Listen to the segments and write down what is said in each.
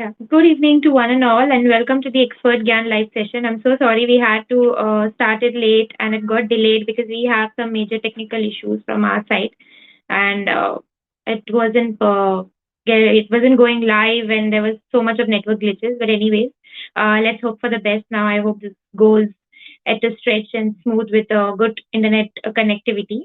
Yeah. Good evening to one and all, and welcome to the Expert Gyan live session. I'm so sorry we had to start it late and it got delayed because we have some major technical issues from our side, and it wasn't it wasn't going live, and there was so much of network glitches. But anyways, let's hope for the best. Now I hope this goes at a stretch and smooth with a good internet connectivity.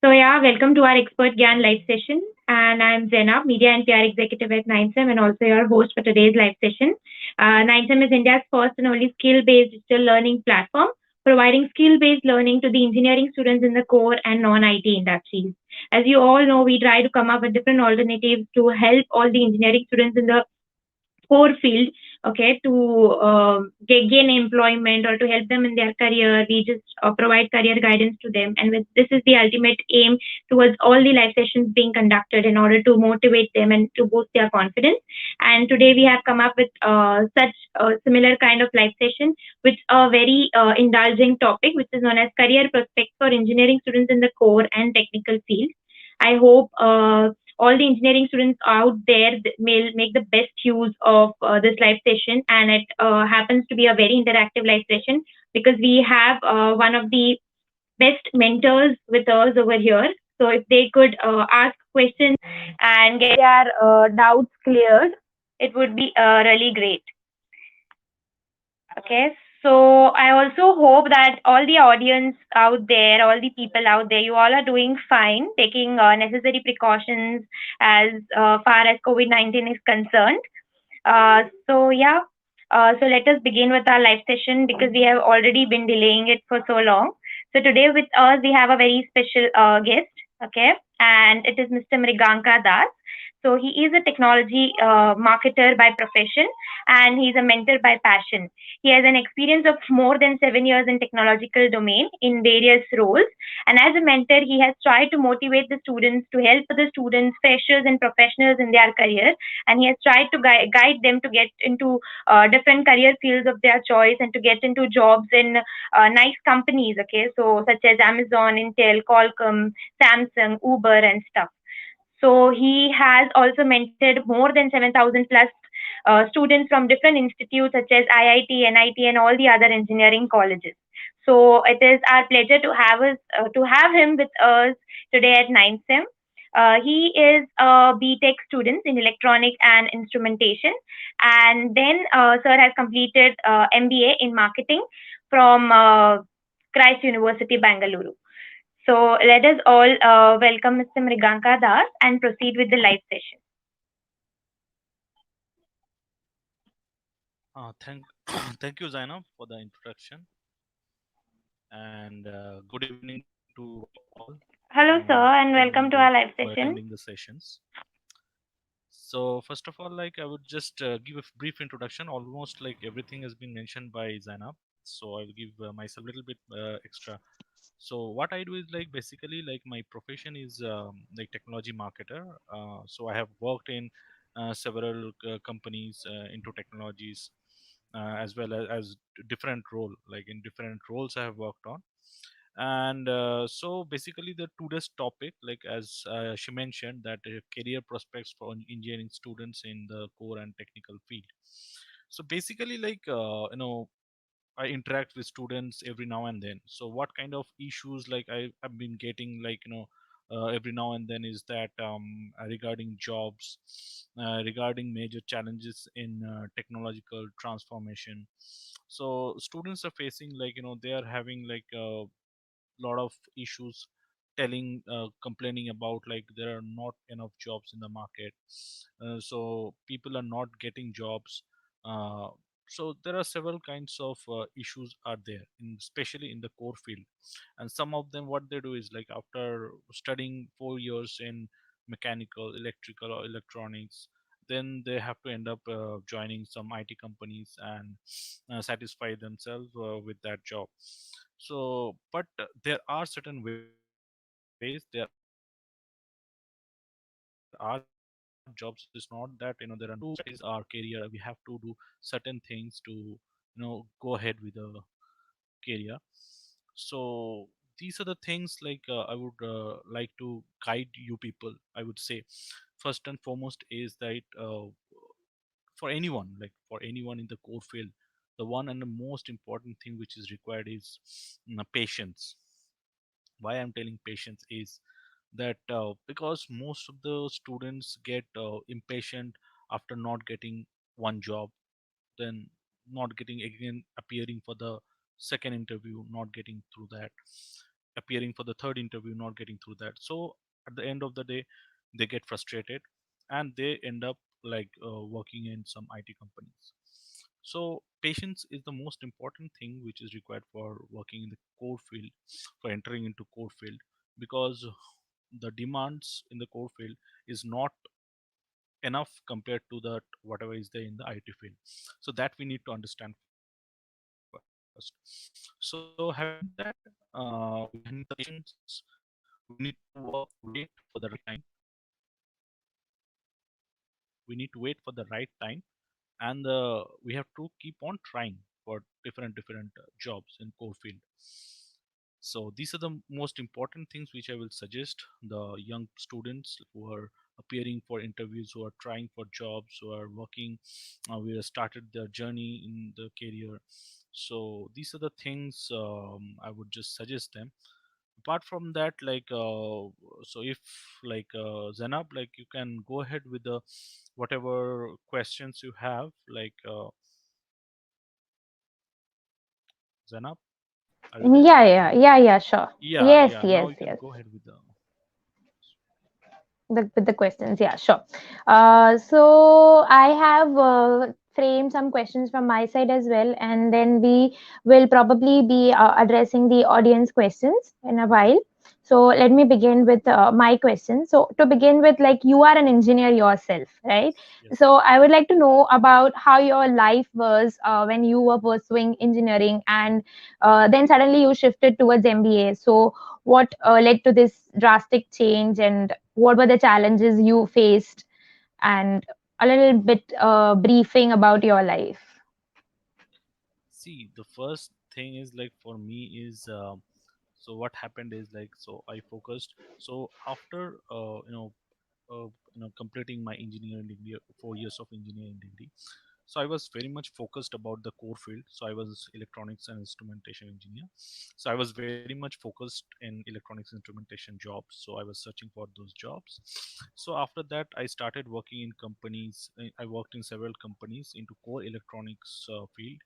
So yeah, welcome to our Expert Gyan live session. And I'm Zainab, Media and PR Executive at 9SEM and also your host for today's live session. 9SEM is India's first and only skill-based digital learning platform, providing skill-based learning to the engineering students in the core and non-IT industries. As you all know, we try to come up with different alternatives to help all the engineering students in the core field, okay, to gain employment or to help them in their career. We just provide career guidance to them, and this is the ultimate aim towards all the live sessions being conducted in order to motivate them and to boost their confidence. And today we have come up with such a similar kind of live session with a very indulging topic, which is known as career prospects for engineering students in the core and technical field. I hope all the engineering students out there may make the best use of this live session, and it happens to be a very interactive live session because we have one of the best mentors with us over here. So if they could ask questions and get their doubts cleared, it would be really great. Okay, so I also hope that all the audience out there, all the people out there, you all are doing fine, taking necessary precautions as far as COVID-19 is concerned. So yeah, so let us begin with our live session because we have already been delaying it for so long. So today with us we have a very special guest, okay, and it is Mr. Mriganka Das. So he is a technology marketer by profession, and he's a mentor by passion. He has an experience of more than 7 years in technological domain in various roles, and as a mentor, he has tried to motivate the students to help the students, freshers and professionals in their career, and he has tried to guide them to get into different career fields of their choice and to get into jobs in nice companies, okay, so such as Amazon, Intel, Qualcomm, Samsung, Uber, and stuff. So he has also mentored more than 7,000 plus students from different institutes such as IIT, NIT, and all the other engineering colleges. So it is our pleasure to have him with us today at 9SEM. He is a BTech student in electronic and instrumentation, and then sir has completed MBA in marketing from Christ University, Bangalore. So let us all welcome Mr. Mriganka Das and proceed with the live session. Thank, thank you, Zainab, for the introduction, and good evening to all, Hello, sir, and and welcome to our live for attending session. the sessions. So, first of all, like I would just give a brief introduction. Almost like everything has been mentioned by Zainab, so I will give myself a little bit extra. So, what I do is like basically like my profession is like technology marketer. So, I have worked in several companies into technologies as well as different role, like in different roles I have worked on. And so basically the today's topic, like as she mentioned, that career prospects for engineering students in the core and technical field. So basically like I interact with students every now and then. So what kind of issues like I have been getting, like every now and then, is that regarding jobs, regarding major challenges in technological transformation. So students are facing, like they are having like lot of issues, telling complaining about like there are not enough jobs in the market. So people are not getting jobs. So there are several kinds of issues are there, especially in the core field. And some of them, what they do is like after studying 4 years in mechanical, electrical, or electronics, then they have to end up joining some IT companies and satisfy themselves with that job. So but there are certain ways, there are jobs. It's not that there are no jobs. But to satisfy our career, we have to do certain things to go ahead with the career. So these are the things like I would like to guide you people, I would say. First and foremost is that for anyone, like for anyone in the core field, the one and the most important thing which is required is patience. Why I'm telling patience is that because most of the students get impatient after not getting one job, then not getting again, appearing for the second interview, not getting through that, appearing for the third interview, not getting through that. So at the end of the day, they get frustrated and they end up like working in some IT companies. So patience is the most important thing which is required for working in the core field, for entering into core field, because the demands in the core field is not enough compared to that whatever is there in the IT field. So that we need to understand first. So having said that, we need the patience. We need to wait for the right time. We need to wait for the right time, and we have to keep on trying for different jobs in core field. So these are the most important things which I will suggest the young students who are appearing for interviews, who are trying for jobs, who are working, who have started their journey in the career. So these are the things I would just suggest them. Apart from that, like so if like Zainab, like you can go ahead with the whatever questions you have, like Zainab, are you there? Yeah, sure. Yeah, Yes, yeah, now yes, you can yes. go ahead with the With the questions, yeah, sure. So I have framed some questions from my side as well, and then we will probably be addressing the audience questions in a while. So let me begin with my question. So to begin with, like, you are an engineer yourself, right? yes. So I would like to know about how your life was when you were pursuing engineering, and then suddenly you shifted towards MBA. So what led to this drastic change, and what were the challenges you faced, and a little bit briefing about your life. See, the first thing is like for me is so what happened is like so I focused. So after completing my engineering degree, 4 years of engineering degree. So I was very much focused about the core field. So I was electronics and instrumentation engineer. So I was very much focused in electronics instrumentation jobs. So I was searching for those jobs. So after that, I started working in companies. I worked in several companies into core electronics field.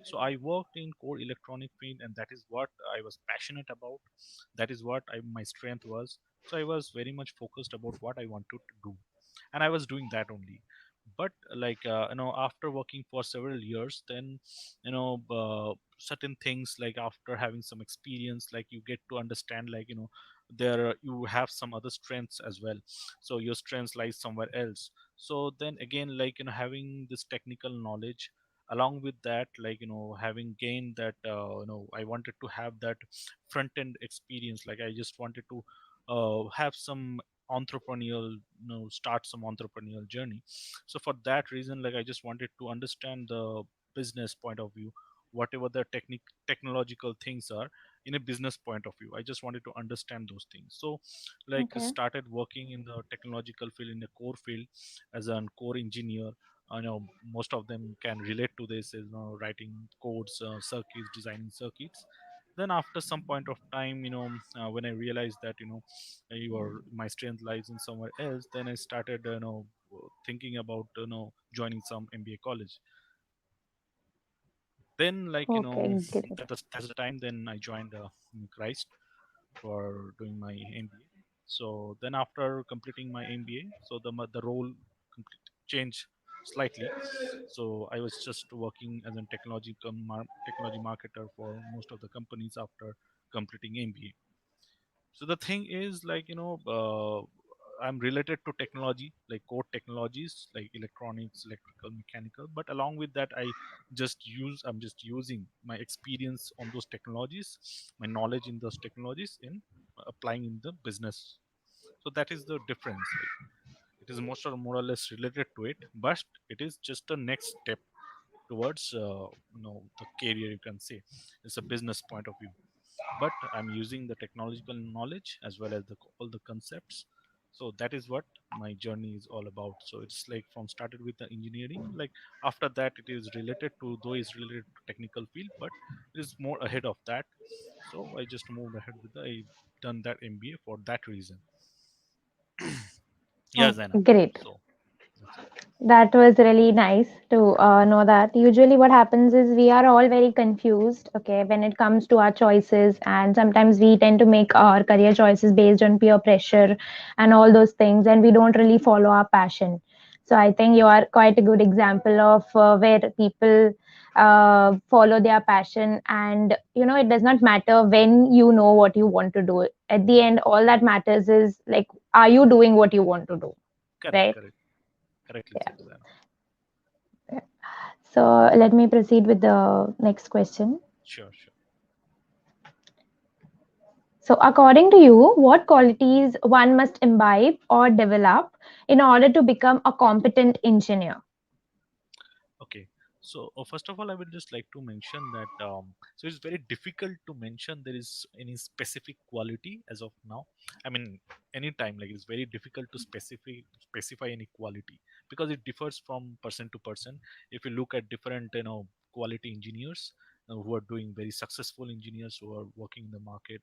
So I worked in core electronic field, and that is what I was passionate about. That is what my strength was. So I was very much focused about what I wanted to do, and I was doing that only. But like after working for several years, then certain things, like after having some experience, like you get to understand, like there you have some other strengths as well. So your strengths lies somewhere else. So then again, like having this technical knowledge, along with that, like having gained that, I wanted to have that front end experience. Like I just wanted to have some entrepreneurial, start some entrepreneurial journey. So for that reason, like I just wanted to understand the business point of view, whatever the technological things are in a business point of view. I just wanted to understand those things. So like Okay. started working in the technological field, in the core field, as a core engineer. I know most of them can relate to this, is writing codes, circuits, designing circuits. Then after some point of time, when I realized that your my strength lies in somewhere else, then I started thinking about joining some MBA college. Then like Okay, great. that's the time then I joined Christ for doing my MBA. So then after completing my MBA, so the role changed slightly. So I was just working as a technology marketer for most of the companies after completing MBA. So the thing is, like I'm related to technology, like core technologies like electronics, electrical, mechanical. But along with that, I'm just using my experience on those technologies, my knowledge in those technologies, in applying in the business. So that is the difference. Like it is more or less related to it, but it is just the next step towards the career, you can say. It's a business point of view, but I'm using the technological knowledge as well as all the concepts So that is what my journey is all about. So it's like from started with the engineering, like after that it is related to, though is related to technical field, but it is more ahead of that. So I just moved ahead with I done that MBA for that reason. Yeah, Oh, Zainab. great. So that's it. That was really nice to know that. Usually, what happens is we are all very confused, okay, when it comes to our choices, and sometimes we tend to make our career choices based on peer pressure and all those things, and we don't really follow our passion. So, I think you are quite a good example of where people follow their passion, and it does not matter when you know what you want to do. At the end, all that matters is like, are you doing what you want to do, Correct, right? correct. Correctly Yeah. said, Zainab. So let me proceed with the next question. Sure, sure. So, according to you, what qualities one must imbibe or develop in order to become a competent engineer? Okay. So first of all, I would just like to mention that so it's very difficult to mention there is any specific quality as of now. I mean, anytime like it's very difficult to specify any quality because it differs from person to person. If you look at different quality engineers who are doing very successful engineers who are working in the market,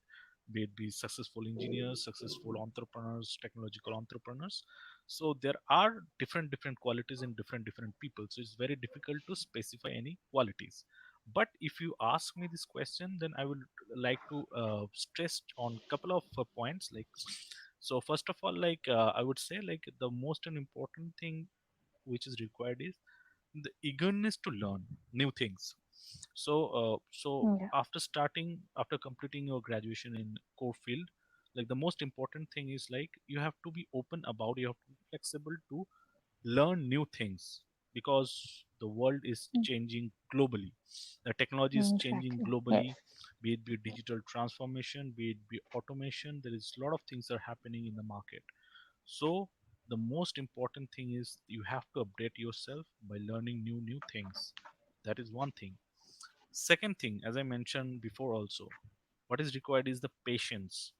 be successful engineers, successful entrepreneurs, technological entrepreneurs. So there are different qualities in different people, so it's very difficult to specify any qualities. But if you ask me this question, then I would like to stress on couple of points, like so first of all, like I would say like the most important thing which is required is the eagerness to learn new things. So Yeah. after completing your graduation in core field, like the most important thing is like you have to be open about, you have to be flexible to learn new things, because the world is changing globally, the technology is changing Exactly. globally, Yes. be it digital transformation, be it be automation, there is a lot of things are happening in the market. So the most important thing is you have to update yourself by learning new things. That is one thing. Second thing, as I mentioned before also, what is required is the patience,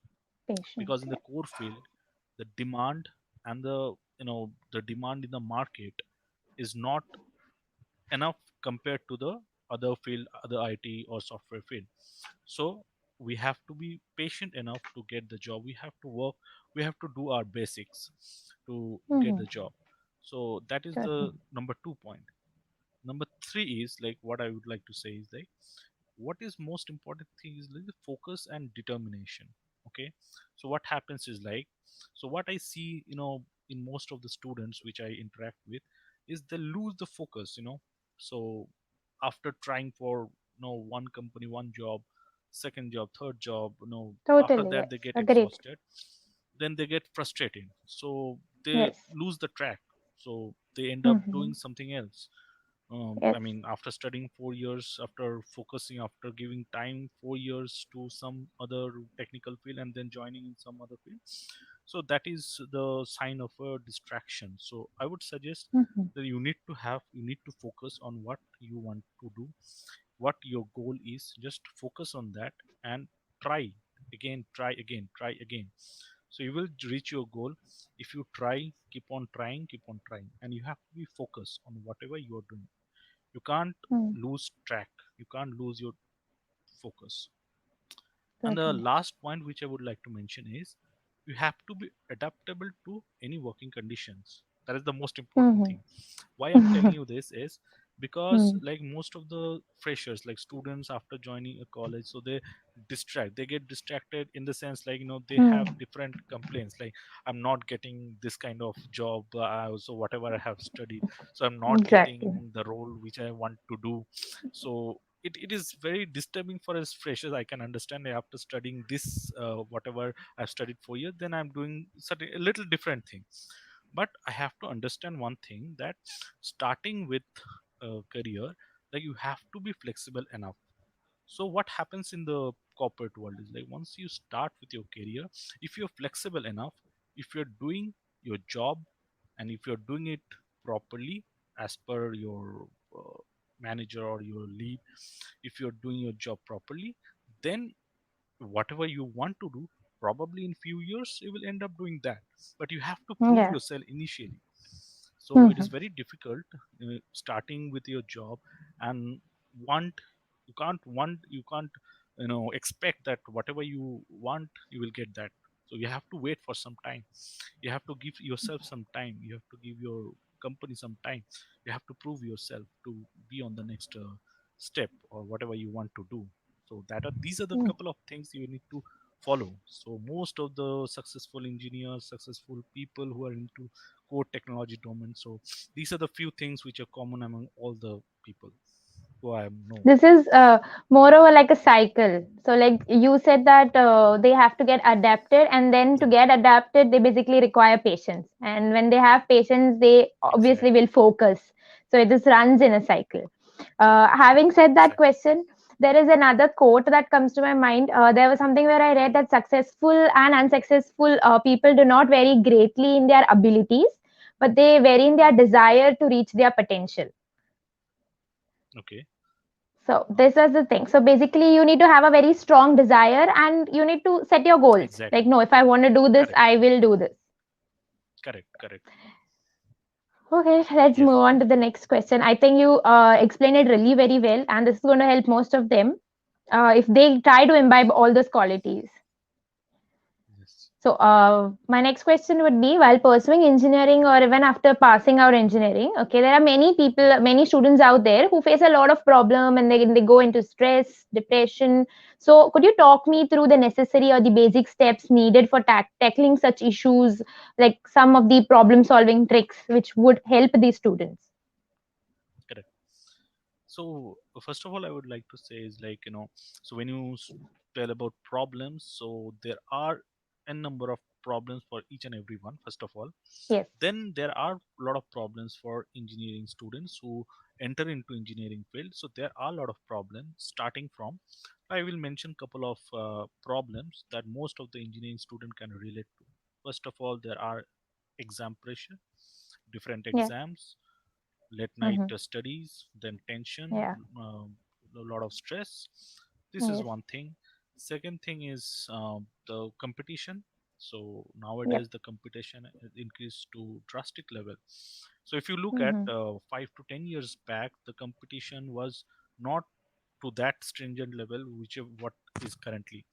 because Patience. in the Yeah. core field, the demand and the demand in the market is not enough compared to the other field, other IT or software field. So we have to be patient enough to get the job. We have to work, we have to do our basics to get Hmm. the job. So that is the Certainly. number 2 point. Number three is like what I would like to say is like what is most important thing is like the focus and determination. Okay, so what happens is like, so what I see in most of the students which I interact with is they lose the focus. So after trying for one company, one job, second job, third job, after Totally. that they Yes. get Agreed. exhausted, then they get frustrated, so they Yes. lose the track, so they end up Hmm. doing something else. I Yes. mean, after studying 4 years, after focusing, after giving time 4 years to some other technical field, and then joining in some other field, so that is the sign of a distraction. So I would suggest Hmm. that you need to focus on what you want to do, what your goal is. Just focus on that and try again, try again, try again. So you will reach your goal if you try, keep on trying, keep on trying, and you have to be focused on whatever you are doing. You can't Mm. lose track, you can't lose your focus. And the Certainly. last point which I would like to mention is you have to be adaptable to any working conditions. That is the most important Hmm. thing. Why I'm telling you this is because Mm. like most of the freshers, like students after joining a college, so they get distracted in the sense like they have Mm. different complaints like I'm not getting this kind of job, so whatever I have studied, so I'm not Exactly. getting the role which I want to do. So it is very disturbing for us freshers. I can understand after studying this whatever I've studied for years, then I'm doing certain a little different thing. But I have to understand one thing, that starting with a career, like you have to be flexible enough. So what happens in the corporate world is like once you start with your career, if you're flexible enough, if you're doing your job and if you're doing it properly as per your manager or your lead, if you're doing your job properly, then whatever you want to do, probably in few years you will end up doing that, but you have to prove Yeah. yourself initially. So it is Mhm. very difficult starting with your job and want you can't expect that whatever you want you will get that. So you have to wait for some time. You have to give yourself some time. You have to give your company some time. You have to prove yourself to be on the next step or whatever you want to do. So that are these are the Mm. couple of things you need to follow. So most of the successful engineers, successful people who are into core technology domain, so these are the few things which are common among all the people who I know. This is moreover like a cycle. So, like you said that they have to get adapted, and then to Yeah, get adapted, they basically require patience. And when they have patience, they obviously will exactly, focus. So, it just runs in a cycle. exactly, Having said that exactly. question, there is another quote that comes to my mind. There was something where I read that successful and unsuccessful people do not vary greatly in their abilities, but they vary in their desire to reach their potential. Okay, So this is the thing. So basically, you need to have a very strong desire, and you need to set your goals. Like, exactly. no, if I want to do this, Correct, I will do this. correct, correct. Okay, let's Yes, move on to the next question. I think you explained it really very well, and this is going to help most of them if they try to imbibe all those qualities. yes. So, my next question would be, while pursuing engineering or even after passing out engineering, okay, there are many people, many students out there who face a lot of problem, and they go into stress, depression. So, could you talk me through the necessary or the basic steps needed for tackling such issues, like some of the problem solving tricks which would help these students? Correct. So first of all, I would like to say is like so when you tell about problems, so there are a number of problems for each and every one. First of all, Yes. then there are a lot of problems for engineering students who enter into engineering field. So there are a lot of problems starting from. I will mention couple of problems that most of the engineering student can relate to. First of all, there are exam pressure, different Yeah. exams, late night Mm-hmm. studies, then tension, Yeah. a lot of stress. This is Yes. one thing. Second thing is the competition. So Yep. nowadays the competition has increased to drastic level. So if you look at Mm-hmm. 5 to 10 years back, the competition was not to that stringent level which what is currently.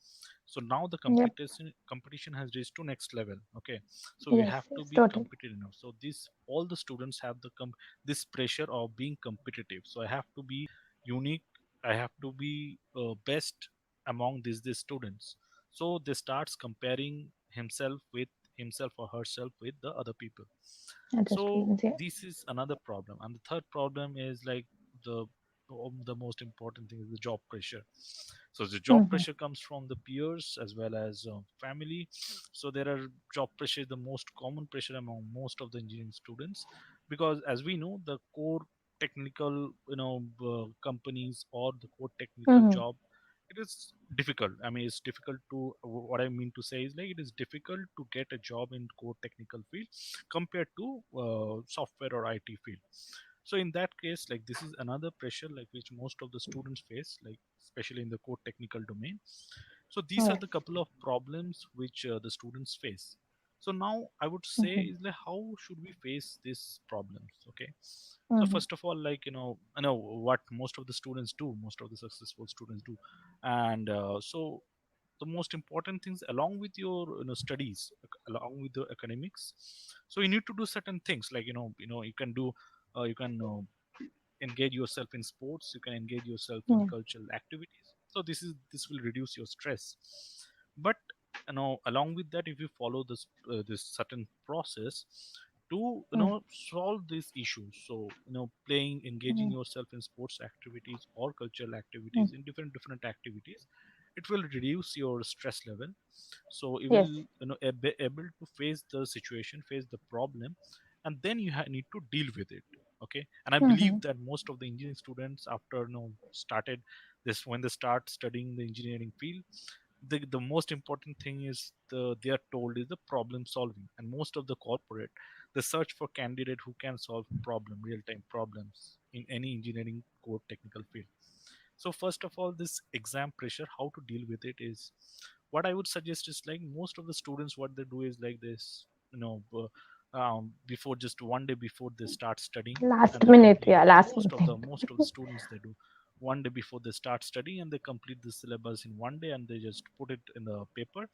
So now the Yep. competition has reached to next level. Okay, so we Yes. have to Yes. be Totally. competitive enough. So this all the students have this pressure of being competitive. So I have to be unique. I have to be best among these students. So they starts comparing himself or herself with the other people. Other So students. Yeah. this is another problem, and the third problem is like the the most important thing is the job pressure. So the job Mm-hmm. pressure comes from the peers as well as family. So there are job pressure is the most common pressure among most of the engineering students, because as we know the core technical companies or the core technical Mm-hmm. job, it is difficult. I mean, it's difficult to what I mean to say is like it is difficult to get a job in core technical field compared to software or IT field. So in that case, like this is another pressure like which most of the students face, like especially in the core technical domain. So these are Yes. the couple of problems which the students face. So now I would say Mm-hmm. is like how should we face these problems? Okay, so Mm-hmm. first of all, like I know what most of the students do, most of the successful students do, and so the most important things along with your studies, along with the academics, so you need to do certain things like you can do you can engage yourself in sports, you can engage yourself in Yeah. cultural activities. So this will reduce your stress. But along with that, if you follow this certain process to solve these issues, so playing, engaging Mm-hmm. yourself in sports activities or cultural activities, Mm. in different activities, it will reduce your stress level. So you Yes. will able to face the situation, face the problem, and then you need to deal with it. Okay, and I believe Mm-hmm. that most of the engineering students after started this, when they start studying the engineering field, the most important thing is they are told is the problem solving, and most of the corporate, they search for candidate who can solve real time problems in any engineering core technical field. So first of all, this exam pressure, how to deal with it is, what I would suggest is like most of the students, what they do is like this, before, just one day before they start studying, Last and they minute, complete yeah, last most of the minute. students, they do one day before they start studying, and they complete the syllabus in one day, and they just put it in the paper,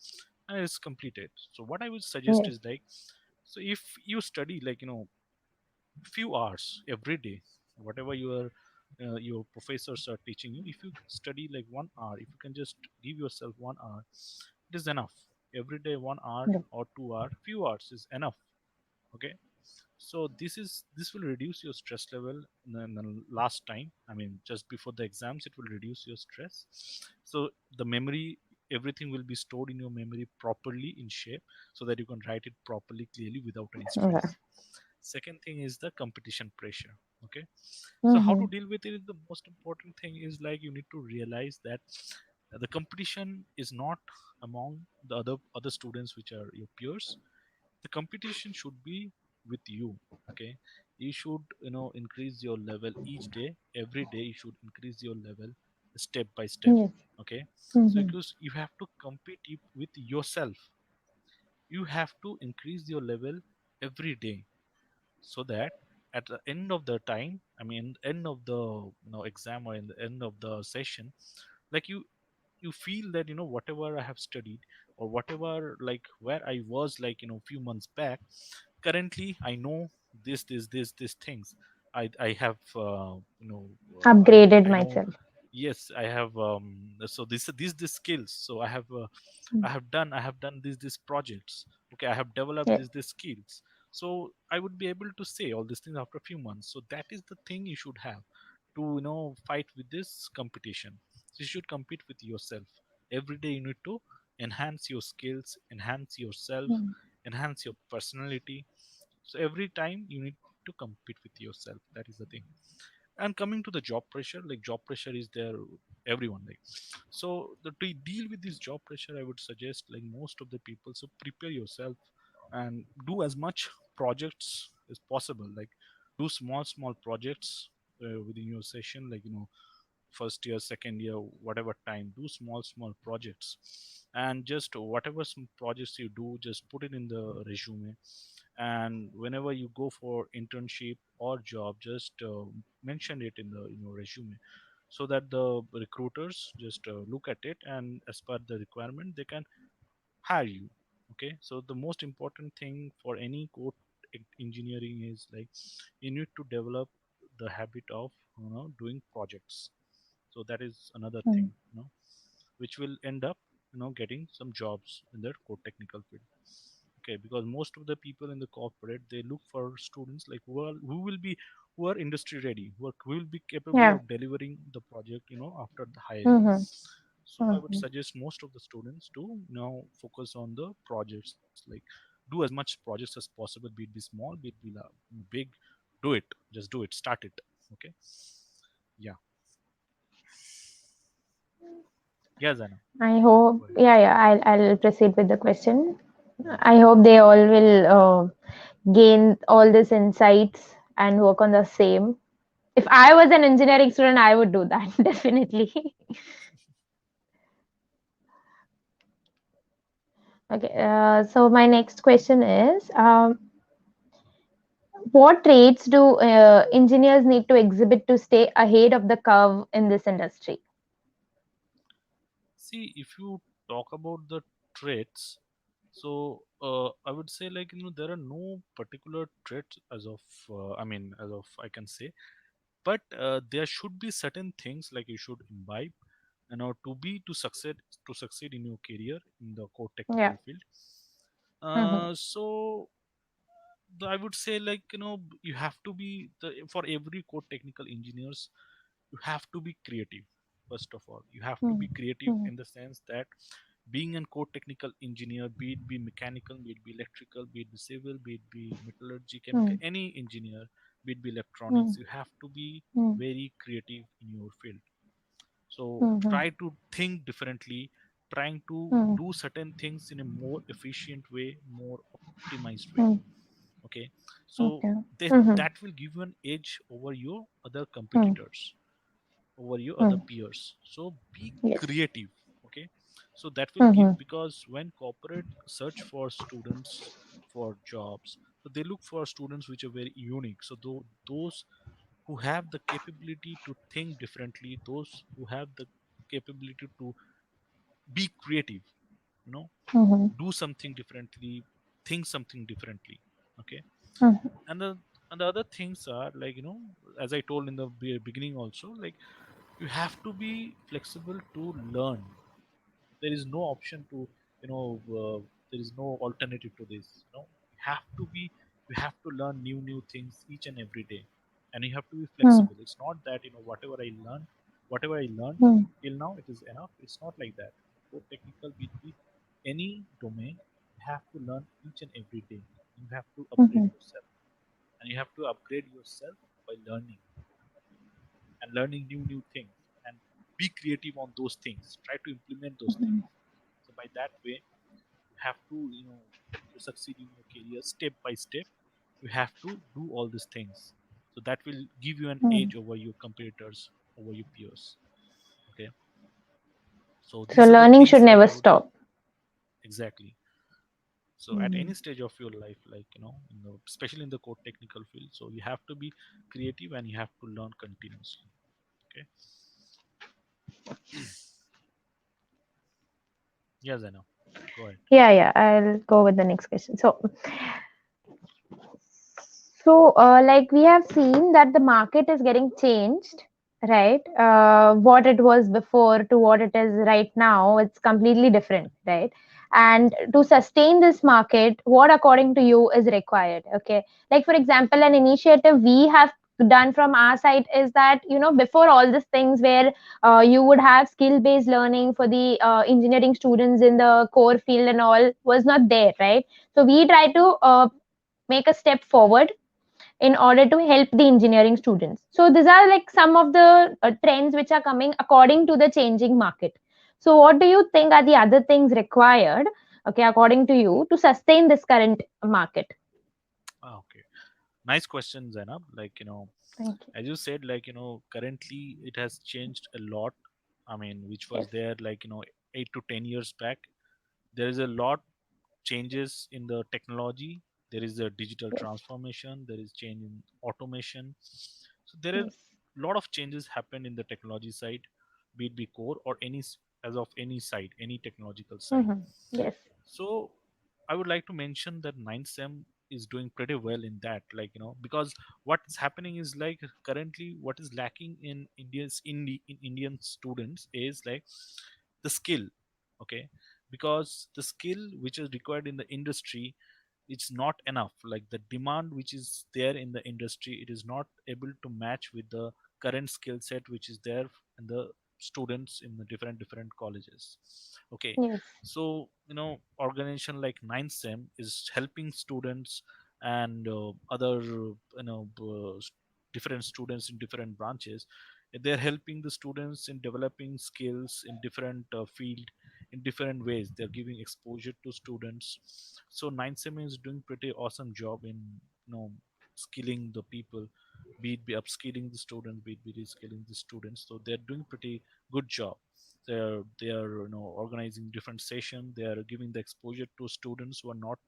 and it's completed. So what I would suggest Yes. is like, so if you study like few hours every day, whatever your professors are teaching you, if you study like 1 hour, if you can just give yourself 1 hour, it is enough. Every day 1 hour Yeah. or 2 hour, few hours is enough. Okay, so this will reduce your stress level in the last time, I mean just before the exams, it will reduce your stress. So the memory, everything will be stored in your memory properly in shape, so that you can write it properly, clearly, without any Yeah. stress. Second thing is the competition pressure. Okay, so how to Mm-hmm. deal with it is, the most important thing is like you need to realize that the competition is not among the other students which are your peers. The competition should be with you. Okay, you should increase your level each day. Every day you should increase your level step by step. Yes. Okay, so Mm-hmm. because you have to compete with yourself, you have to increase your level every day, so that at the end of the time, I mean end of the exam, or in the end of the session, like you feel that whatever I have studied, or whatever, like where I was like few months back, currently I know this things. I have Upgraded I know. myself. Yes, I have so these skills, so I have done these projects. Okay, I have developed Yeah. these skills. So I would be able to say all these things after a few months. So that is the thing you should have to fight with this competition. So you should compete with yourself every day. You need to enhance your skills, enhance yourself, Mm. enhance your personality. So every time you need to compete with yourself. That is the thing. And coming to the job pressure, like job pressure is there everyone, like, so to deal with this job pressure, I would suggest like most of the people, so prepare yourself and do as much projects as possible, like do small projects within your session, like first year, second year, whatever time, do small projects, and just whatever some projects you do, just put it in the resume. And whenever you go for internship or job, just mention it in the resume, so that the recruiters just look at it, and as per the requirement they can hire you. Okay, so the most important thing for any code engineering is like you need to develop the habit of doing projects. So that is another thing, Mm. which will end up getting some jobs in their core technical field. Okay, because most of the people in the corporate, they look for students like who are industry ready, who will be capable Yeah. of delivering the project after the hiring. Mm-hmm. So I would Mm-hmm. suggest most of the students to now focus on the projects, like do as much projects as possible, be it be small, be it be big. Do it, just do it, start it. Okay, yeah. Yeah, Zana, I hope, go ahead. yeah, yeah, I'll proceed with the question. I hope they all will gain all these insights and work on the same. If I was an engineering student, I would do that definitely. Okay, so my next question is, what traits do engineers need to exhibit to stay ahead of the curve in this industry? See, if you talk about the traits, so I would say like there are no particular traits as of as of I can say, but there should be certain things like you should imbibe, to succeed in your career in the core Yeah. technical field. Mm-hmm. So I would say like you have to be for every core technical engineers, you have to be creative. First of all, you have to be creative Mm-hmm. in the sense that being an core technical engineer, be it be mechanical, be it be electrical, be it be civil, be it be metallurgy, chemical, any engineer, be it be electronics, you have to be very creative in your field. So Mm-hmm. try to think differently, trying to Mm-hmm. do certain things in a more efficient way, more optimized way. Mm-hmm. Okay, so Okay. that Mm-hmm. will give you an edge over your other Mm-hmm. competitors, over your other Mm-hmm. peers. So be Yes. creative. Okay, So that will give, Mhm. because when corporate search for students for jobs, so they look for students which are very unique. So those who have the capability to think differently, those who have the capability to be creative, you know, Mhm. do something differently, think something differently. Okay. Mhm. and the and the other things are like, as I told in the beginning also, like you have to be flexible to learn. There is no option to, you know there is no alternative to this. You have to learn new things each and every day, and you have to be Mhm. flexible. It's not that, whatever I learned Mhm. till now it is enough. It's not like that. Both technical, be any domain, you have to learn each and every day. You have to upgrade Mhm. yourself, and you have to upgrade yourself by learning new things, and be creative on those things. Try to implement those things. Mhm. So by that way, you have to, to succeed in your career step by step, you have to do all these things. So that will give you an Mhm. edge over your competitors, over your peers. Okay. So So these are the learning should things like never I would stop. exactly. So at any Mhm. stage of your life, like, especially in the core technical field, so you have to be creative and you have to learn continuously. Okay. Yes, I know. Go ahead. Yeah, yeah. I'll go with the next question. So, like we have seen that the market is getting changed, right? What it was before to what it is right now, it's completely different, right? And to sustain this market, what according to you is required? Okay, like for example, an initiative we have done from our side is that, before all these things where you would have skill based learning for the engineering students in the core field and all was not there, right? So we try to make a step forward in order to help the engineering students. So these are like some of the trends which are coming according to the changing market. So what do you think are the other things required, okay, according to you, to sustain this current market? Okay. Nice question, Zainab. Like, Thank you. as you said, like, currently it has changed a lot. I mean, which Yes. was there like, 8 to 10 years back. There is a lot changes in the technology. There is a digital Yes. transformation. There is change in automation. So there are Yes. a lot of changes happen in the technology side, be it be core or as of any side, any technological side. Mm-hmm. Yes. So I would like to mention that 9sem is doing pretty well in that, like, because what's happening is like currently what is lacking in Indian students is like the skill. Okay. Because the skill which is required in the industry, it's not enough. Like the demand which is there in the industry, it is not able to match with the current skill set which is there in the students in the different colleges. Okay. Yes. So, organization like 9sem is helping students and other, different students in different branches. They're helping the students in developing skills in different field, in different ways. They're giving exposure to students. So 9sem is doing pretty awesome job in, skilling the people, be upskilling the students, be reskilling the students. So they're doing pretty good job. They are organizing different sessions. They are giving the exposure to students who are not,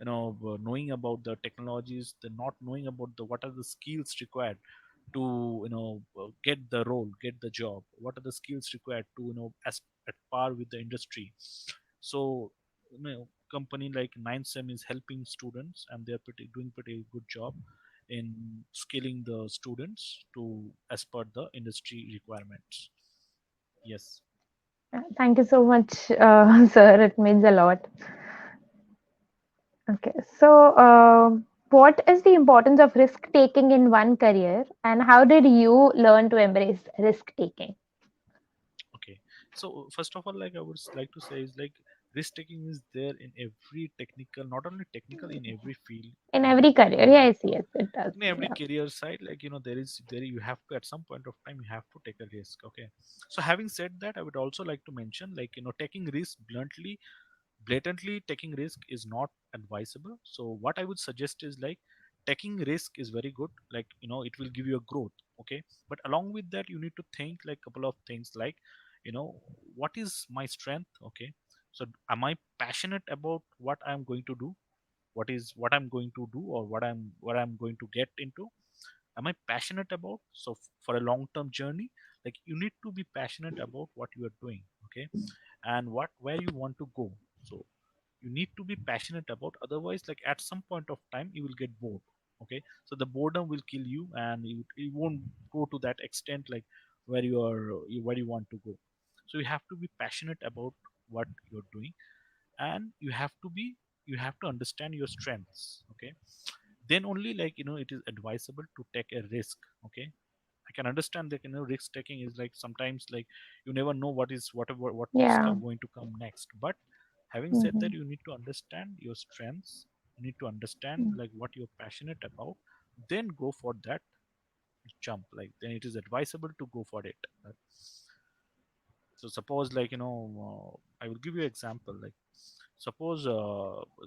knowing about the technologies. They're not knowing about the what are the skills required to, get the role, get the job. What are the skills required to, as at par with the industry. So, company like 9sem is helping students, and they're doing pretty good job in scaling the students to as per the industry requirements. Yes. Thank you so much, sir. It means a lot. Okay. So, what is the importance of risk taking in one career, and how did you learn to embrace risk taking Okay. So first of all, like I would like to say is like risk taking is there in every technical, not only technical, in every field, in in every career? uh, Yes, yes, it does. in every Yeah. career side. Like, there you have to, at some point of time, you have to take a risk. Okay. So having said that, I would also like to mention, like, taking risk blatantly taking risk is not advisable. So what I would suggest is like taking risk is very good, like, it will give you a growth. Okay. But along with that, you need to think like couple of things, like, you know what is my strength. Okay, so am I passionate about what I'm going to do, what I'm going to do, or what I'm going to get into? Am I passionate about? So for a long term journey, like you need to be passionate about what you are doing. Okay, and what where you want to go. So you need to be passionate about, otherwise like at some point of time you will get bored. Okay, so the boredom will kill you, and you won't go to that extent, like where you want to go. So you have to be passionate about what you're doing, and you have to understand your strengths. Okay, then only, like it is advisable to take a risk. Okay, I can understand that risk taking is like sometimes like you never know what's Yeah. going to come next. But having said that, Mm-hmm. you need to understand your strengths, you need to understand like what you're passionate about, then go for that jump. Like then it is advisable to go for it. So suppose like I will give you example. Like suppose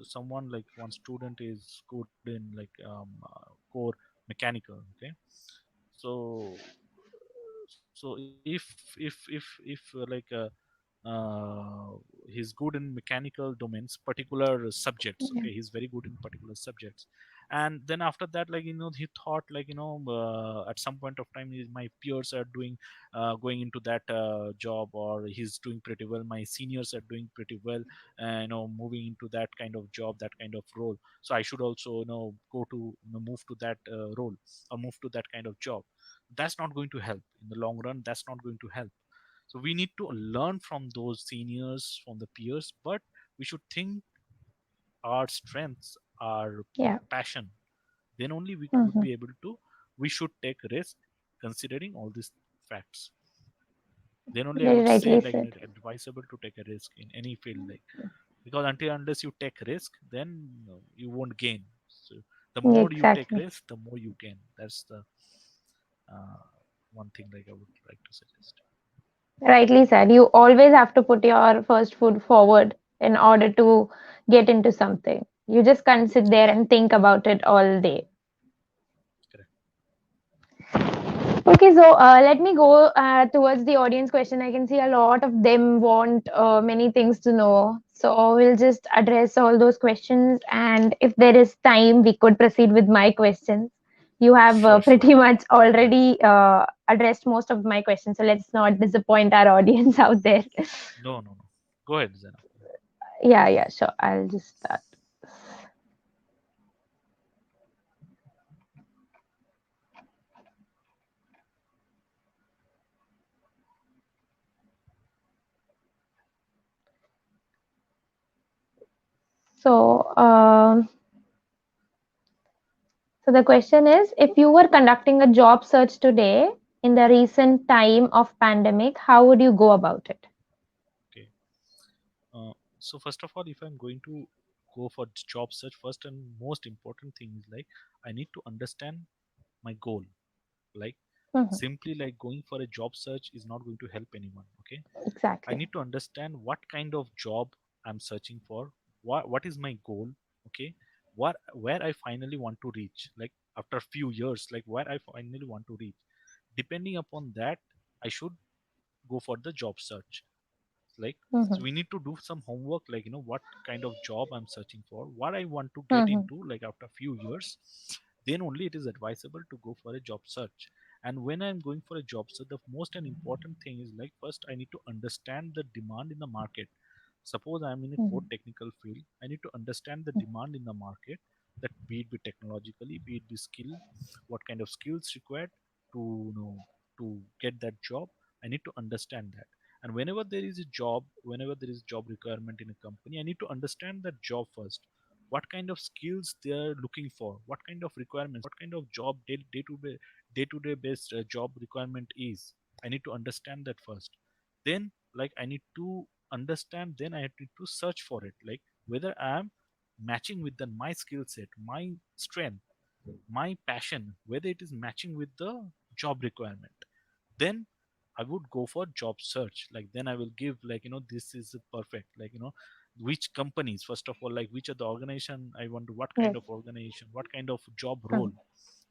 someone, like one student is good in like core mechanical. Okay, so if he's good in mechanical domains, particular subjects. Yeah. Okay, he's very good in particular subjects, and then after that, like he thought like at some point of time, my peers are doing going into that job, or he's doing pretty well, my seniors are doing pretty well, moving into that kind of job, that kind of role. So I should also go to move to that role, or move to that kind of job. That's not going to help in the long run. That's not going to help. So we need to learn from those seniors, from the peers, but we should think our strengths, our Yeah. passion. Then only we would Mm-hmm. be able to. We should take risk, considering all these facts. Then only I Very would say rightly like said. it's advisable to take a risk in any field, like because until unless you take risk, then you won't gain. So the more you take Exactly. risk, the more you gain. That's the uh, one thing like I would like to suggest. Rightly said. You always have to put your first foot forward in order to get into something. You just can't sit there Yes, and think about it all day. correct. Okay, so let me go towards the audience question. I can see a lot of them want many things to know. So we'll just address all those questions. And if there is time, we could proceed with my questions. You have Sure, sure. pretty much Go ahead. already addressed most of my questions. So let's not disappoint our audience out there. No, no, no. Go ahead, Zena. Yeah, yeah, sure. I'll just start. So, so the question is, if you were conducting a job search today in the recent time of pandemic, how would you go about it? Okay. So first of all, if I'm going to go for job search, first and most important thing is like I need to understand my goal. Like Mhm. simply like going for a job search is not going to help anyone. Okay, I Exactly. need to understand what kind of job I'm searching for. What is my goal? Okay, what where I finally want to reach. Like after a few years, like where I finally want to reach. Depending upon that, I should go for the job search. Like so Mhm. we need to do some homework, like what kind of job I'm searching for, what I want to get Mhm. into, like after a few years. Then only it is advisable to go for a job search. And when I'm going for a job search, the most and important thing is like first I need to understand the demand in the market. Suppose I'm in a core Mhm. technical field, I need to understand the demand in the market, that be it be technologically, be it be skill, what kind of skills required to to get that job. I need to understand that. And whenever there is a job, whenever there is job requirement in a company, I need to understand that job first. What kind of skills they are looking for, what kind of requirements, what kind of job day to day based job requirement is. I need to understand that first. Then like I need to understand, then I need to search for it, like whether I am matching with the my skill set, my strength, my passion, whether it is matching with the job requirement. Then I would go for job search. Like then I will give, like this is perfect, like which companies, first of all, like which are the organization I want to, what kind Yes. of organization, what kind of job role. Mhm.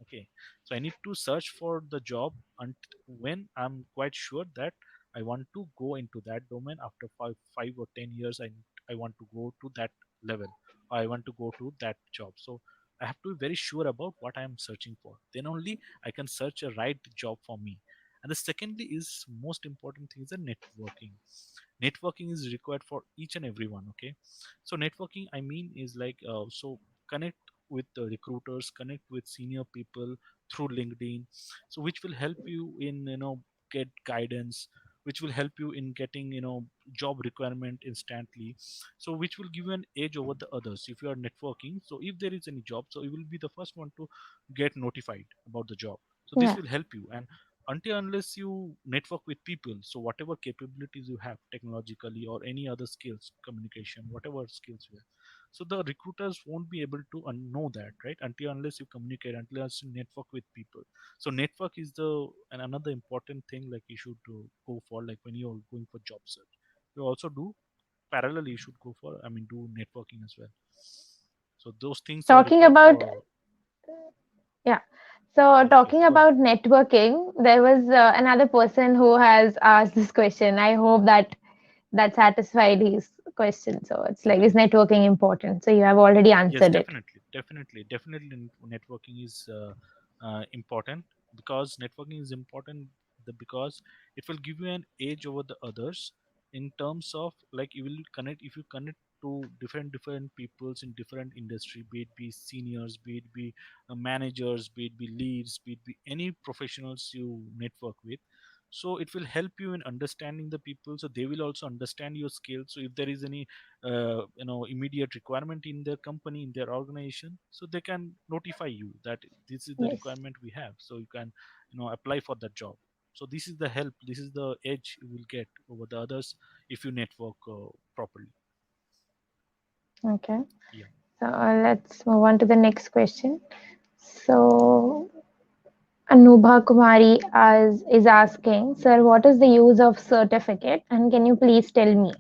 Okay, so I need to search for the job, and when I'm quite sure that I want to go into that domain after 5 or 10 years. I want to go to that level. I want to go to that job. So I have to be very sure about what I am searching for. Then only I can search a right job for me. And the secondly is most important thing is the networking. Networking is required for each and everyone. Okay, so networking I mean is like so connect with the recruiters, connect with senior people through LinkedIn, so which will help you in get guidance, which will help you in getting job requirement instantly, so which will give you an edge over the others if you are networking. So if there is any job, so you will be the first one to get notified about the job. So this Yeah. will help you. And until unless you network with people, so whatever capabilities you have technologically or any other skills, communication, whatever skills you have, so the recruiters won't be able to know that, right? Until unless you communicate, until unless you network with people. So network is the and another important thing like you should go for, like when you're going for job search. You also do parallel, you should go for, I mean, do networking as well. So those things are Talking required about, for. yeah. So Yes, yes, talking go ahead. about networking, there was another person who has asked this question. I hope that satisfied his question. So it's like, is Okay. networking important? So you have already Yes, answered it. definitely. Networking is important, because networking is important because it will give you an edge over the others in terms of like you will connect if you connect to different peoples in different industry, be it seniors, be it managers, be leads, be any professionals you network with. So it will help you in understanding the people, so they will also understand your skills. So if there is any immediate requirement in their company, in their organization, so they can notify you that this is the Yes. requirement we have, so you can apply for that job. So this is the help, this is the edge you will get over the others if you network properly. Okay. Yeah. So let's move on to the next question. So Anubha Kumari is asking, sir, what is the use of certificate? And can you please tell me?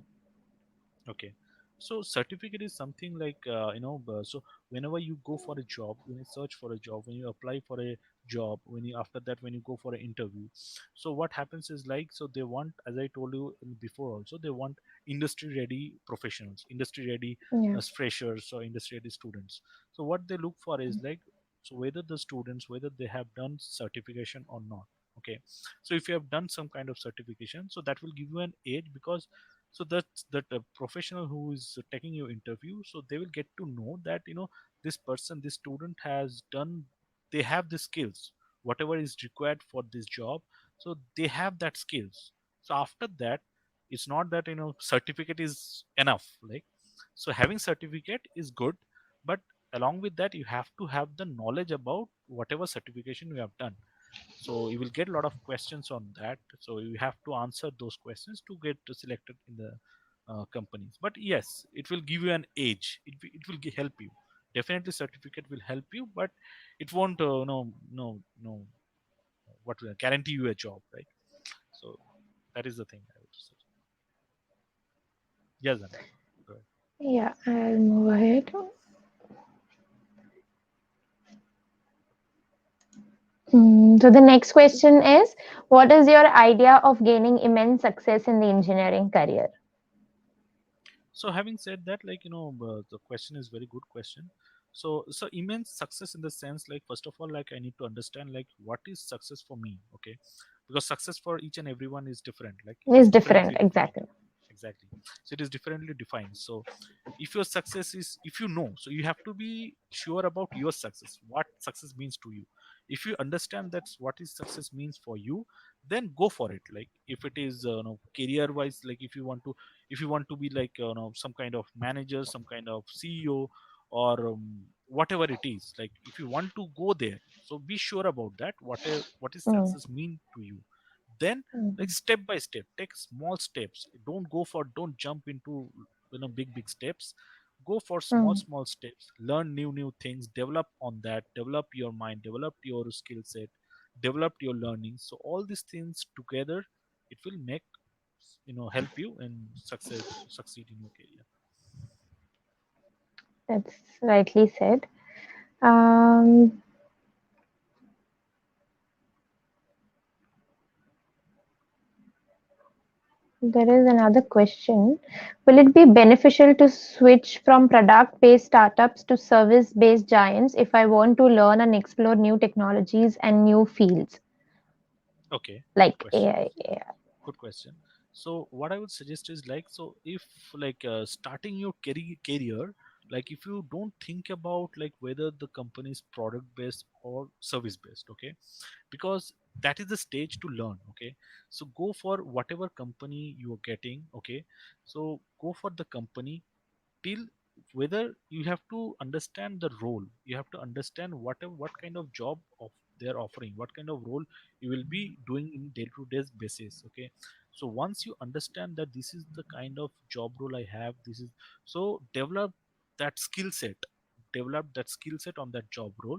Okay. So certificate is something like so whenever you go for a job, when you search for a job, when you apply for a job, when you after that when you go for an interview, so what happens is like, so they want, as I told you before also, they want industry ready professionals, industry ready Yeah. as freshers or industry ready students. So what they look for is like, so whether the students, whether they have done certification or not. Okay. So if you have done some kind of certification, so that will give you an edge, because so that professional who is taking your interview, so they will get to know that this person, this student has done, they have the skills, whatever is required for this job, so they have that skills. So after that, it's not that certificate is enough, like, so having certificate is good, but along with that you have to have the knowledge about whatever certification you have done. So you will get a lot of questions on that, so you have to answer those questions to get selected in the companies. But yes, it will give you an edge, it will help you. Definitely certificate will help you, but it won't no what will guarantee you a job, right? So that is the thing I would say. Yes, Anna. Go ahead. Yeah, I'll move ahead. So the next question is, what is your idea of gaining immense success in the engineering career? So having said that, like the question is very good question. So immense success in the sense, like, first of all, like I need to understand like what is success for me. Okay, because success for each and everyone is different, like it is Is different, differently defined. exactly. Exactly. So it is differently defined. So if your success is, if you know, so you have to be sure about your success, what success means to you. If you understand that's what is success means for you, then go for it. Like if it is career wise, like if you want to be like some kind of manager, some kind of CEO, or whatever it is, like if you want to go there, so be sure about that, what is Mm, success mean to you. Then, like, mm, step by step, take small steps. Don't jump into big steps. Go for mm. small steps, learn new things, develop on that, develop your mind, develop your skill set, develop your learning. So all these things together, it will make help you and succeed in your career. That's rightly said. Um, There is another question. Will it be beneficial to switch from product-based startups to service-based giants if I want to learn and explore new technologies and new fields Okay, good like question. AI? Yeah. Good question. So what I would suggest is like, so if like starting your career, like if you don't think about like whether the company is product based or service based, okay, because that is the stage to learn, okay. So go for whatever company you are getting, okay. So go for the company till whether you have to understand the role, you have to understand what kind of job of they're offering, what kind of role you will be doing in day to day basis, okay. So once you understand that this is the kind of job role I have, this is, so develop that skill set, develop that skill set on that job role.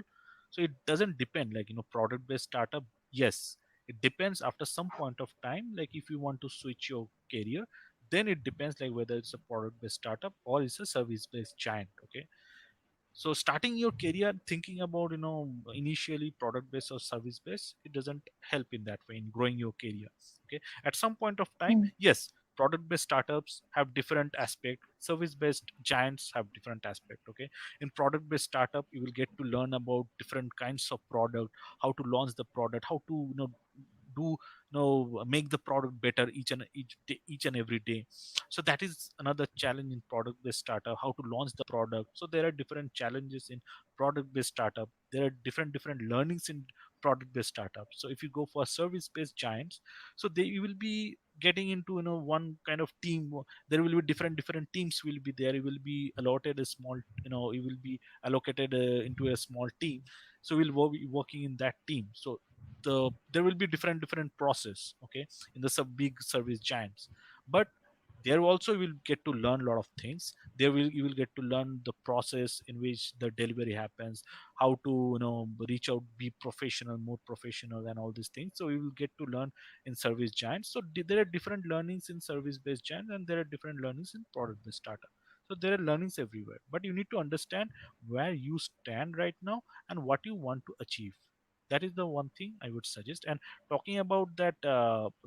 So it doesn't depend like, product based startup, yes, it depends after some point of time, like if you want to switch your career, then it depends like whether it's a product based startup or it's a service based giant, okay. So starting your career thinking about, initially product based or service based, it doesn't help in that way in growing your career, okay. At some point of time, Mm, yes, product based startups have different aspect, service based giants have different aspect, okay. In product based startup you will get to learn about different kinds of product, how to launch the product, how to, do, make the product better each and each day, each and every day. So that is another challenge in product based startup, how to launch the product. So there are different challenges in product based startup, there are different learnings in product based startup. So if you go for service based giants, so they, you will be getting into, one kind of team, there will be different teams will be there, you will be allotted a small, you will be allocated into a small team. So we'll be working in that team. So there will be different process, okay, in the sub big service giants. But there also you will get to learn a lot of things, there will, you will get to learn the process in which the delivery happens, how to, reach out, be professional, more professional, and all these things. So you will get to learn in service giants. So there are different learnings in service based giants, and there are different learnings in product based startup. So there are learnings everywhere, but you need to understand where you stand right now and what you want to achieve. That is the one thing I would suggest. And talking about that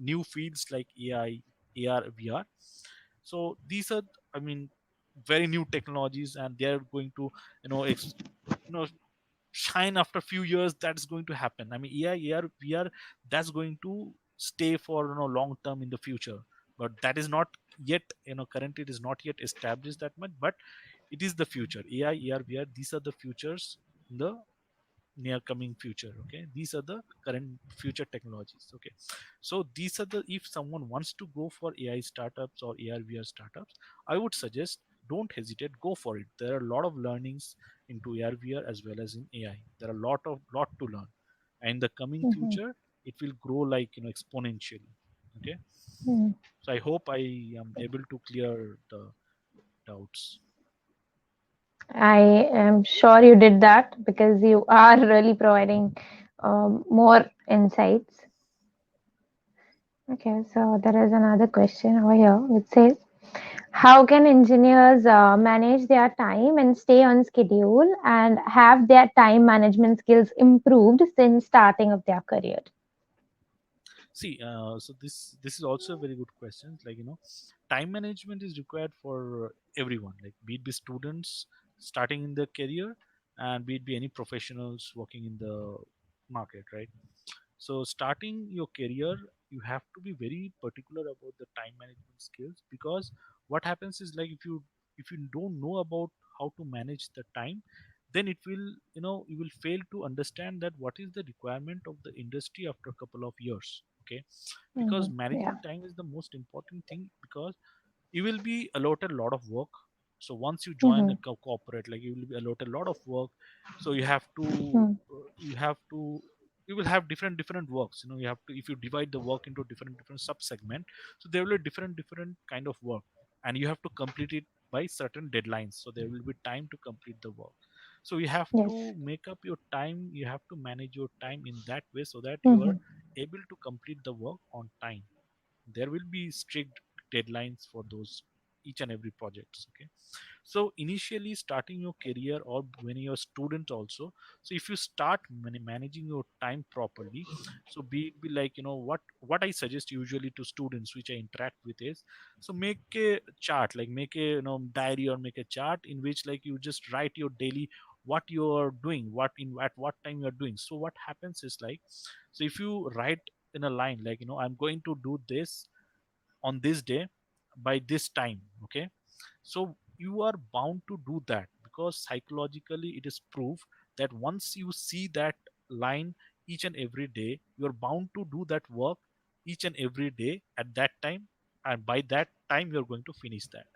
new fields like AI, AR, VR, so these are, I mean, very new technologies, and they are going to, you know shine after a few years. That's going to happen. I mean, AI, AR, VR, that's going to stay for, long term in the future. But that is not yet, currently it is not yet established that much, but it is the future. AI, AR, VR, these are the futures in the near coming future, okay. These are the current future technologies, okay. So these are the, if someone wants to go for AI startups or AR, VR startups, I would suggest don't hesitate, go for it. There are a lot of learnings into AR, VR as well as in AI. There are lot to learn, and in the coming mhm, future it will grow like, exponentially, okay. mm. So I hope I am able to clear the doubts. I am sure you did that because you are really providing more insights. Okay, so there is another question over here which says, how can engineers manage their time and stay on schedule and have their time management skills improved since starting of their career? See, so this is also a very good question. Like, time management is required for everyone. Like, be it be students starting in their career, and be it be any professionals working in the market, right? So starting your career, you have to be very particular about the time management skills, because what happens is like, if you don't know about how to manage the time, then it will, you will fail to understand that what is the requirement of the industry after a couple of years, okay. Because Yeah. managing time is the most important thing, because you will be allotted a lot of work. So once you join a Mm-hmm. corporate, like, you will be allotted a lot of work. So you have to, Mm-hmm. you have to, you will have different works. You have to, if you divide the work into different sub segment, so there will be different kind of work, and you have to complete it by certain deadlines. So there will be time to complete the work. So you have Yes. to make up your time, you have to manage your time in that way, so that you are Mm-hmm. able to complete the work on time. There will be strict deadlines for those. each and every projects. Okay, so initially starting your career or when you're a student also, so if you start managing your time properly, so be like, what I suggest usually to students which I interact with is, so make a chart, like make a, diary, or make a chart in which like you just write your daily what you are doing, what in at what time you are doing. So what happens is like, so if you write in a line like, I'm going to do this on this day by this time. Okay, so you are bound to do that, because psychologically it is proof that once you see that line each and every day, you're bound to do that work each and every day at that time, and by that time you're going to finish that.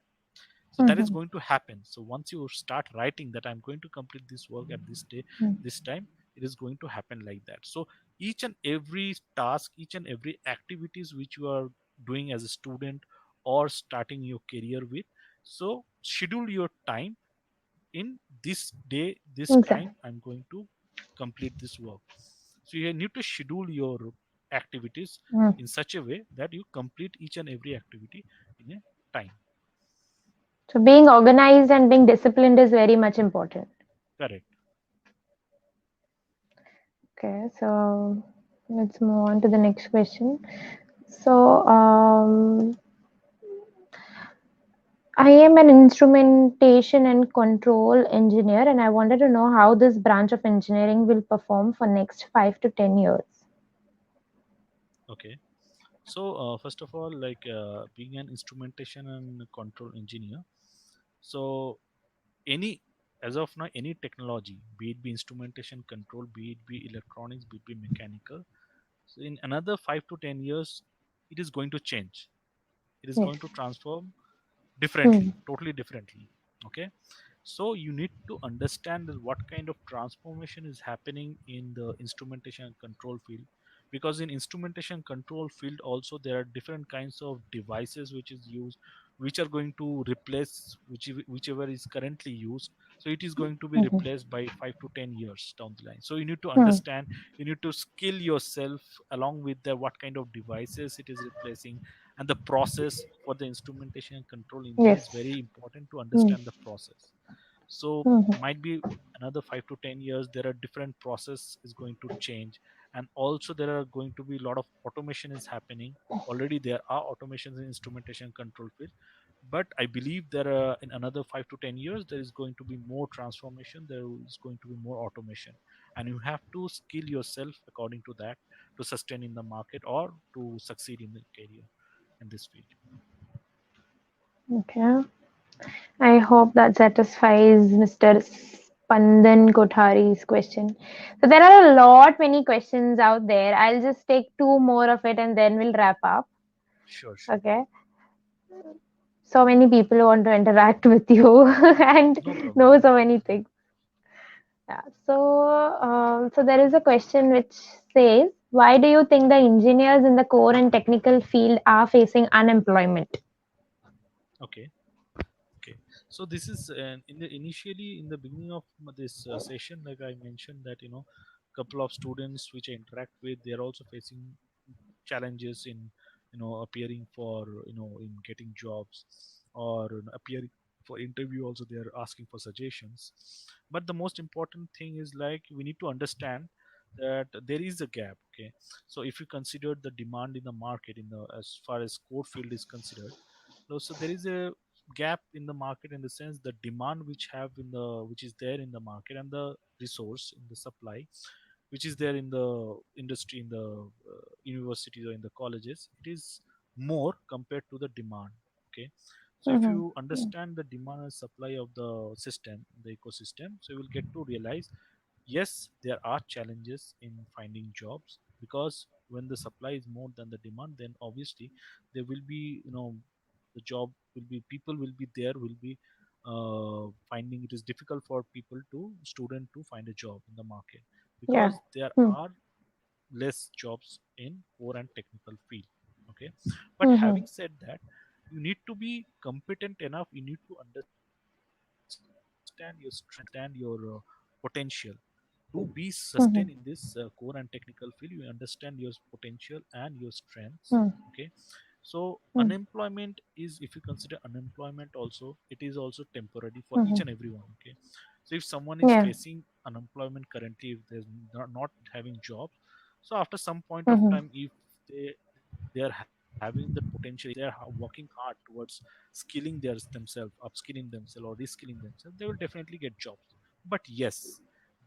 So that is Mhm. going to happen. So once you start writing that I'm going to complete this work at this day, Mhm. this time, it is going to happen like that. So each and every task, each and every activities which you are doing as a student or starting your career with, so schedule your time. In this day, this Exactly. time, I'm going to complete this work. So you need to schedule your activities Mm. in such a way that you complete each and every activity in a time. So being organized and being disciplined is very much important. Correct. Okay, so let's move on to the next question. So, I am an instrumentation and control engineer, and I wanted to know how this branch of engineering will perform for next 5 to 10 years. Okay. So, first of all, like being an instrumentation and control engineer, so any as of now, any technology, be it be instrumentation control, be it be electronics, be it be mechanical, so in another 5 to 10 years, it is going to change. It is Yes. going to transform Hmm. differently, totally differently. Okay, so you need to understand that what kind of transformation is happening in the instrumentation and control field, because in instrumentation control field also there are different kinds of devices which is used, which are going to replace whichever is currently used. So it is going to be Mhm. replaced by 5 to 10 years down the line. So you need to Hmm. understand, you need to skill yourself along with the what kind of devices it is replacing, and the process for the instrumentation and control engineer is Yes. very important to Hmm. understand the process. So Mhm. might be another 5 to 10 years there are different process is going to change, and also there are going to be a lot of automation is happening. Already there are automations in instrumentation control field, but I believe there are in another 5 to 10 years there is going to be more transformation, there is going to be more automation, and you have to skill yourself according to that to sustain in the market or to succeed in the career in this field. Okay. I hope that satisfies Mr. Spandan Kothari's question. So there are a lot many questions out there. I'll just take two more of it and then we'll wrap up. Sure, sure. Okay. So many people want to interact with you and No problem, know no so problem. many things. Yeah. So, so there is a question which says, why do you think the engineers in the core and technical field are facing unemployment? Okay. Okay, so this is in the initially in the beginning of this session, like I mentioned that couple of students which I interact with, they are also facing challenges in appearing for in getting jobs, or appearing for interview. Also, they are asking for suggestions. But the most important thing is like we need to understand that there is a gap. Okay, so if you consider the demand in the market in the as far as core field is considered, so there is a gap in the market in the sense the demand which is there in the market, and the resource in the supply which is there in the industry, in the universities or in the colleges, it is more compared to the demand. Okay, so if Mhm. you understand the demand and supply of the system, the ecosystem, so you will get to realize, yes, there are challenges in finding jobs, because when the supply is more than the demand, then obviously there will be the job will be, people will be there, will be finding it is difficult for people to student to find a job in the market, Yeah. because there Hmm. are less jobs in core and technical field. Okay, but Mhm. having said that, you need to be competent enough, you need to understand your strength, you need to understand your potential to be Mhm. sustained in this core and technical field. You understand your potential and your strengths. Hmm. Okay, So Mm-hmm. unemployment is, if you consider unemployment also, it is also temporary for Mm-hmm. each and everyone. Okay, so if someone is Yeah. facing unemployment currently, if there's not having jobs, so after some point of Mm-hmm. time, if they are having the potential, if they are working hard towards skilling themselves, upskilling themselves or reskilling themselves, they will definitely get jobs. But yes,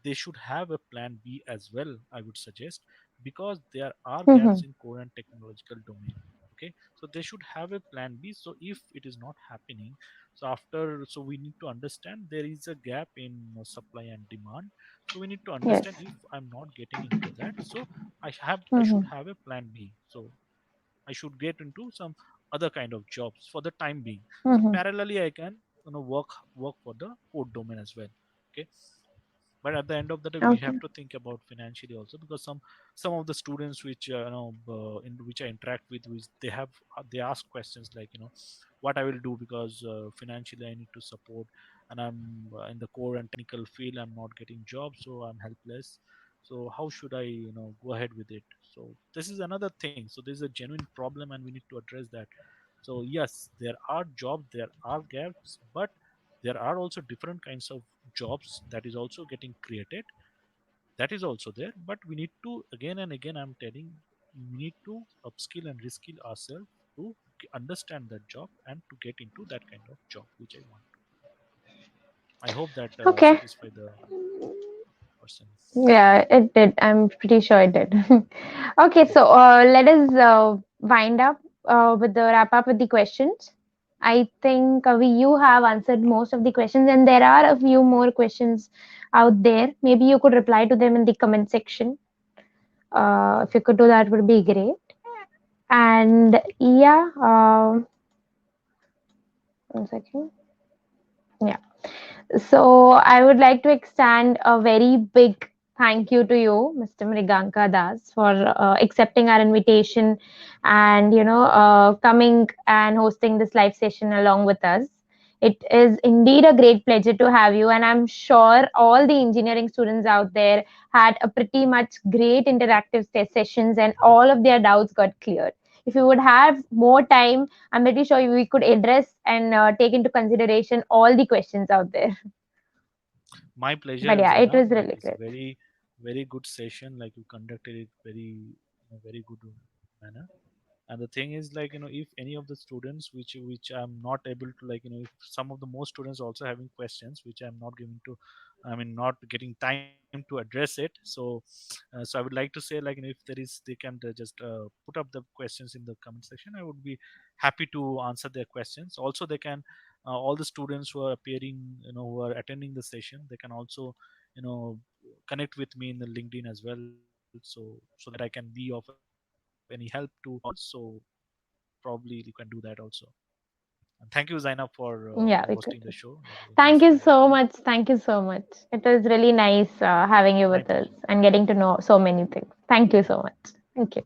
they should have a plan B as well, I would suggest, because there are Mm-hmm. gaps in core and technological domain. Okay, so they should have a plan B. So if it is not happening, so after, so we need to understand there is a gap in supply and demand. So we need to Yes. understand, if I'm not getting into that, so I Mm-hmm. should have a plan B. So I should get into some other kind of jobs for the time being. So Mm-hmm. parallelly I can, work for the code domain as well. Okay, but at the end of the day we Okay. have to think about financially also, because some of the students which in which I interact with, which they ask questions like, what I will do, because financially I need to support, and I'm in the core and technical field, I'm not getting jobs, so I'm helpless. So how should I, go ahead with it? So this is another thing. So there's a genuine problem and we need to address that. So yes, there are jobs, there are gaps, but there are also different kinds of jobs that is also getting created, that is also there. But we need to, again and again I'm telling, we need to upskill and reskill ourselves to understand that job and to get into that kind of job which I want to. I hope that Okay. satisfy the person. Yeah, it did. I'm pretty sure it did. Okay, Great. so let us wind up with the wrap up with the questions. I think you have answered most of the questions, and there are a few more questions out there. Maybe you could reply to them in the comment section. If you could do that, would be great. And yeah, 1 second. Yeah. So I would like to extend a very big thank you to you, Mr. Mriganka Das, for accepting our invitation and coming and hosting this live session along with us. It is indeed a great pleasure to have you, and I'm sure all the engineering students out there had a pretty much great interactive sessions, and all of their doubts got cleared. If you would have more time, I'm pretty sure we could address and take into consideration all the questions out there. My pleasure, But yeah, it Zainab. was Like really it's a great. very good session. Like you conducted it very good manner. And the thing is, like, if any of the students which I'm not able to, like, if some of the most students also having questions which I'm not giving to, I mean, not getting time to address it. So I would like to say, like, if there is, they can just put up the questions in the comment section. I would be happy to answer their questions. Also they can, all the students who are appearing, who are attending the session, they can also, you know connect with me in the LinkedIn as well, so that I can be of any help to all. So probably you can do that also. And thank you, Zainab, for Yeah, we hosting could. the show. Like, it was nice Thank to you have so you. much. Thank you so much. It was really nice having you My with us pleasure. and getting to know so many things. Thank you so much. Thank you.